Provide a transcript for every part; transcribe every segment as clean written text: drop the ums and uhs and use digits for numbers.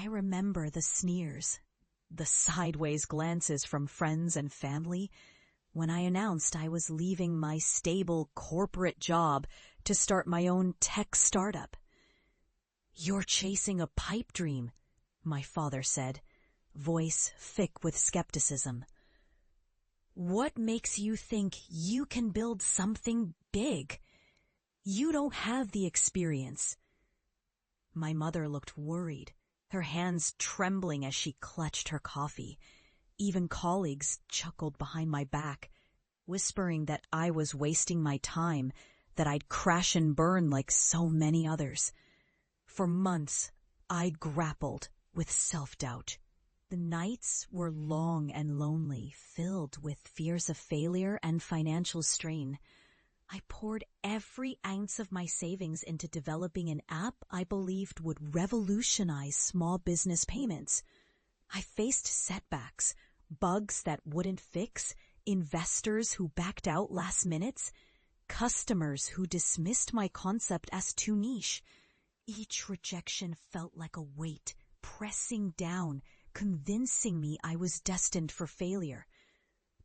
I remember the sneers, the sideways glances from friends and family when I announced I was leaving my stable corporate job to start my own tech startup. "You're chasing a pipe dream," my father said, voice thick with skepticism. "What makes you think you can build something big? You don't have the experience." My mother looked worried, her hands trembling as she clutched her coffee. Even colleagues chuckled behind my back, whispering that I was wasting my time, that I'd crash and burn like so many others. For months, I'd grappled with self-doubt. The nights were long and lonely, filled with fears of failure and financial strain. I poured every ounce of my savings into developing an app I believed would revolutionize small business payments. I faced setbacks, bugs that wouldn't fix, investors who backed out last minute, customers who dismissed my concept as too niche. Each rejection felt like a weight pressing down, convincing me I was destined for failure.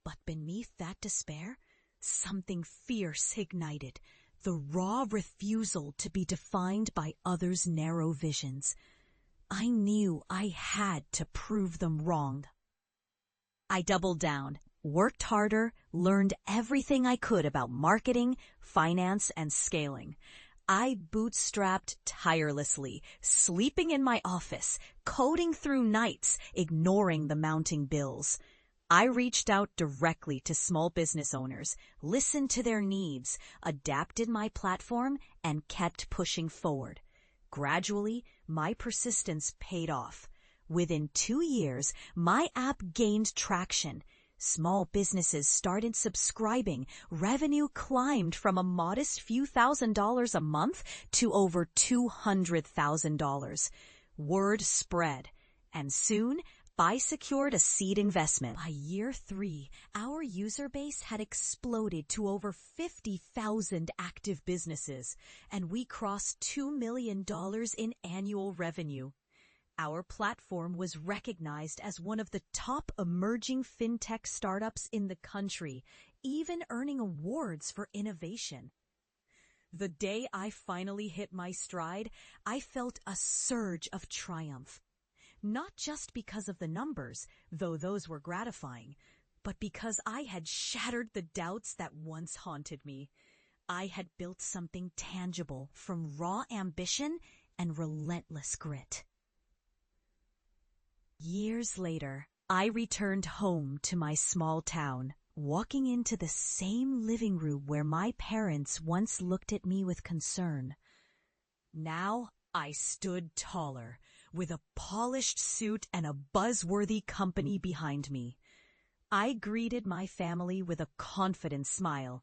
But beneath that despair, something fierce ignited, the raw refusal to be defined by others' narrow visions. I knew I had to prove them wrong. I doubled down, worked harder, learned everything I could about marketing, finance, and scaling. I bootstrapped tirelessly, sleeping in my office, coding through nights, ignoring the mounting bills. I reached out directly to small business owners, listened to their needs, adapted my platform, and kept pushing forward. Gradually, my persistence paid off. Within 2 years, my app gained traction. Small businesses started subscribing. Revenue climbed from a modest few $1,000s a month to over $200,000. Word spread, and soon I secured a seed investment. By year 3, our user base had exploded to over 50,000 active businesses, and we crossed $2 million in annual revenue. Our platform was recognized as one of the top emerging fintech startups in the country, even earning awards for innovation. The day I finally hit my stride, I felt a surge of triumph. Not just because of the numbers, though those were gratifying, but because I had shattered the doubts that once haunted me. I had built something tangible from raw ambition and relentless grit. Years later, I returned home to my small town, walking into the same living room where my parents once looked at me with concern. Now I stood taller, with a polished suit and a buzzworthy company behind me. I greeted my family with a confident smile,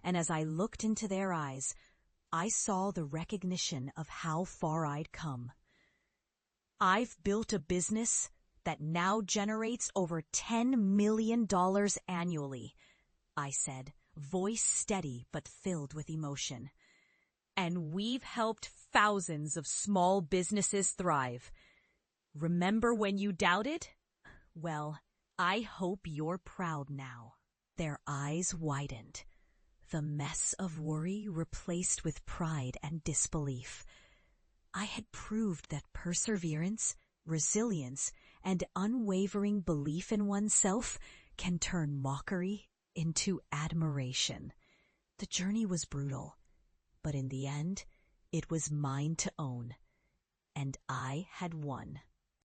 and as I looked into their eyes, I saw the recognition of how far I'd come. "I've built a business that now generates over $10 million annually," I said, voice steady but filled with emotion. "And we've helped thousands of small businesses thrive. Remember when you doubted? Well, I hope you're proud now." Their eyes widened, the mess of worry replaced with pride and disbelief. I had proved that perseverance, resilience, and unwavering belief in oneself can turn mockery into admiration. The journey was brutal, but in the end, it was mine to own, and I had won.